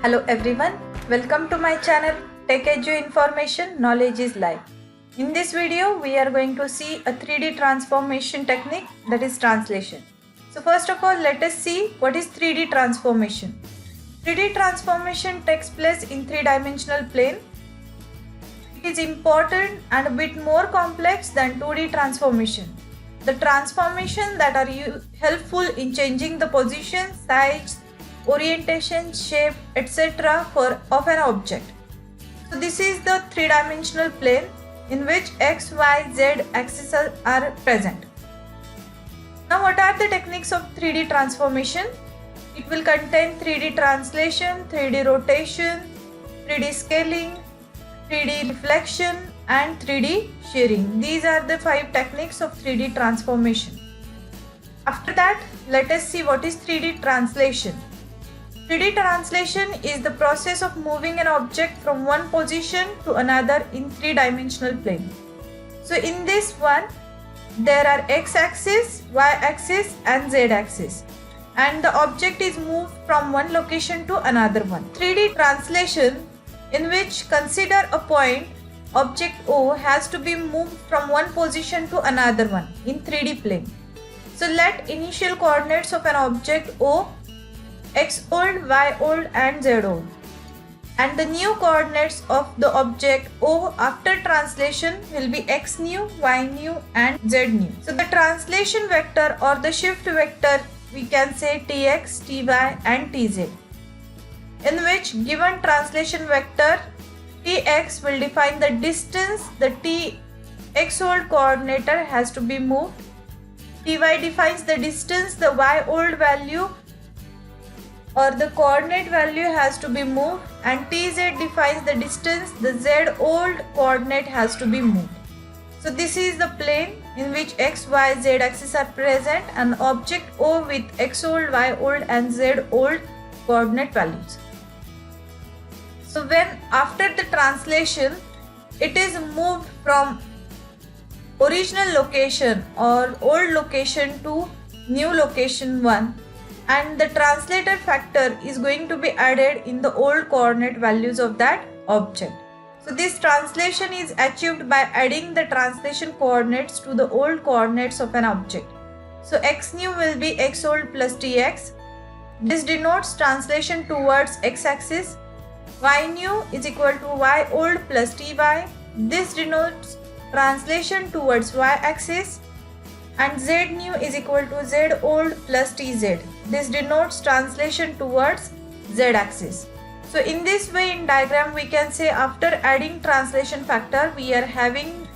Hello everyone, welcome to my channel Tech Edu Information Knowledge is Life. In this video, we are going to see a 3D transformation technique, that is translation. So first of all, let us see what is 3D transformation. 3D transformation takes place in three-dimensional plane. It is important and a bit more complex than 2D transformation. The transformation that are helpful in changing the position, size, orientation, shape, etc. of an object. So this is the three-dimensional plane in which x, y, z axes are present. Now what are the techniques of 3D transformation? It will contain 3D translation, 3D rotation, 3D scaling, 3D reflection and 3D shearing. These are the 5 techniques of 3D transformation. After that, let us see what is 3D translation. 3D translation is the process of moving an object from one position to another in three-dimensional plane. So in this one, there are x-axis, y-axis and z-axis, and the object is moved from one location to another one. 3D translation, in which consider a point, object O has to be moved from one position to another one in 3D plane. So let initial coordinates of an object O x old, y old and z old, and the new coordinates of the object O after translation will be x new, y new and z new. So the translation vector or the shift vector, we can say tx, ty and tz, in which given translation vector tx will define the distance the x old coordinate has to be moved, ty defines the distance the y old value or the coordinate value has to be moved, and tz defines the distance the z old coordinate has to be moved. So this is the plane in which x, y, z axis are present and object O with x old, y old and z old coordinate values. So when after the translation it is moved from original location or old location to new location 1, and the translator factor is going to be added in the old coordinate values of that object. So this translation is achieved by adding the translation coordinates to the old coordinates of an object. So x new will be x old plus tx. This denotes translation towards x-axis. Y new is equal to y old plus ty. This denotes translation towards y-axis. And z new is equal to z old plus tz. This denotes translation towards z-axis. So in this way, in diagram we can say after adding translation factor we are having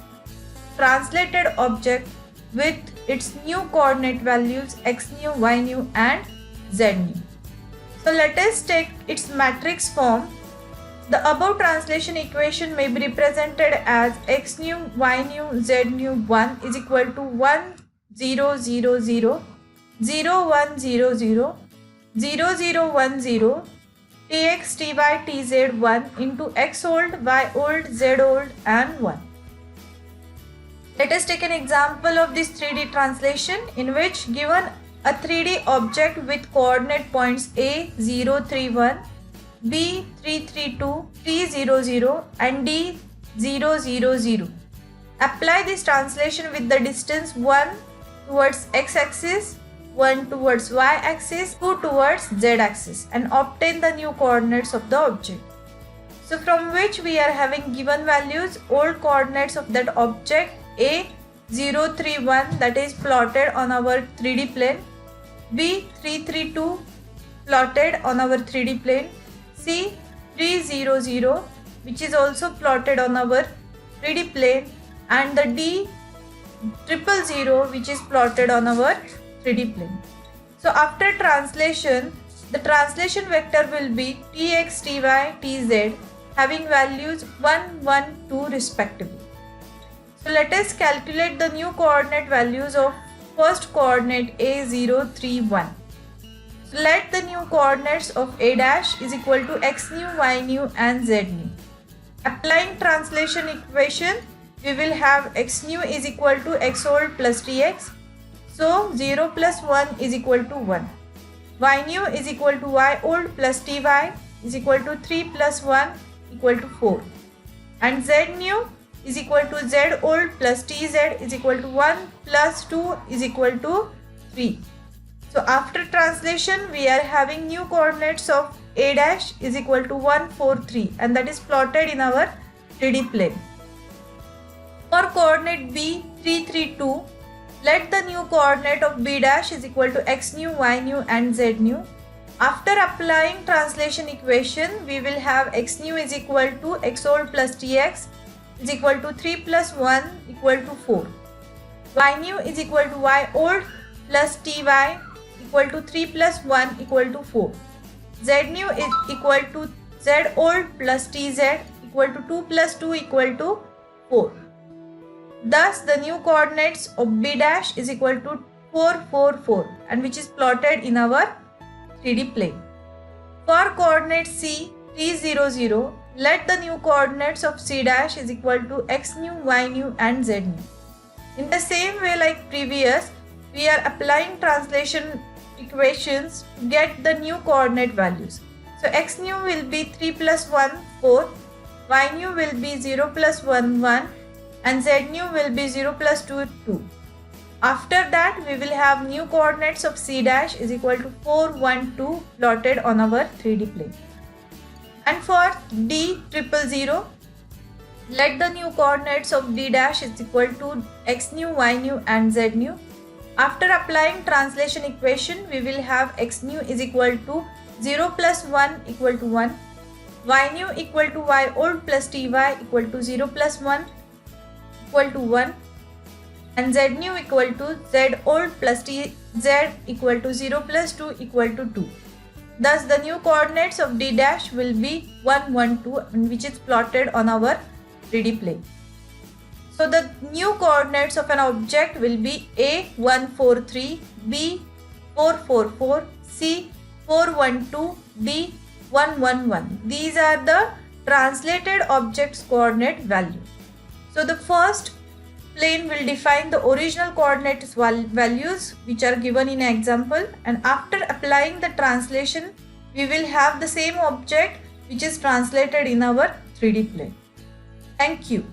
translated object with its new coordinate values x new, y new and z new. So let us take its matrix form. The above translation equation may be represented as x new, y new, z new 1 is equal to 1 0 0 0 0 1 0 0 0 0 1 0 tx, ty, tz 1 into x old, y old, z old and 1. Let us take an example of this 3D translation in which given a 3D object with coordinate points A 0 3 1, B 3 3 2, C 0 0 and D 0 0 0. Apply this translation with the distance 1 towards x-axis, 1 towards y-axis, 2 towards z-axis and obtain the new coordinates of the object. So from which we are having given values, old coordinates of that object A 0 3 1 that is plotted on our 3D plane, B 3 3 2 plotted on our 3D plane, C 3 0 0 which is also plotted on our 3D plane and the D 0 0 which is plotted on our 3D plane. So after translation, the translation vector will be tx, ty, tz having values 1, 1, 2 respectively. So let us calculate the new coordinate values of first coordinate A0, 3, 1. So let the new coordinates of A dash is equal to x new, y new and z new. Applying translation equation, we will have x new is equal to x old plus tx. So 0 plus 1 is equal to 1. Y new is equal to y old plus ty. is equal to 3 plus 1 equal to 4. And Z new is equal to Z old plus TZ is equal to 1 plus 2 is equal to 3. So after translation, we are having new coordinates of A dash is equal to 1, 4, 3, and that is plotted in our 3D plane. For coordinate B 3, 3, 2, let the new coordinate of B dash is equal to X new, Y new and Z new. After applying translation equation, we will have X new is equal to X old plus TX is equal to 3 plus 1 equal to 4. Y new is equal to Y old plus TY equal to 3 plus 1 equal to 4. Z new is equal to Z old plus TZ equal to 2 plus 2 equal to 4. Thus, the new coordinates of B dash is equal to 4, 4, 4, and which is plotted in our 3D plane. For coordinate C 3, 0, 0, let the new coordinates of C dash is equal to X new, Y new and Z new. In the same way like previous, we are applying translation equations to get the new coordinate values. So X new will be 3 plus 1, 4, Y new will be 0 plus 1, 1, and Z new will be 0 plus 2, 2. After that, we will have new coordinates of C dash is equal to 4, 1, 2 plotted on our 3D plane. And for D 0, 0, let the new coordinates of D dash is equal to X new, Y new and Z new. After applying translation equation, we will have X new is equal to 0 plus 1 equal to 1, Y new equal to Y old plus TY equal to 0 plus 1 equal to 1, and Z new equal to Z old plus TZ equal to 0 plus 2 equal to 2. Thus, the new coordinates of D dash will be 1, 1, 2, which is plotted on our 3D plane. So, the new coordinates of an object will be A 1, 4, 3, B 4, 4, 4, C 4, 1, 2, D 1, 1, 1. These are the translated object's coordinate value. So, the first plane will define the original coordinates values which are given in an example, and after applying the translation, we will have the same object which is translated in our 3D plane. Thank you.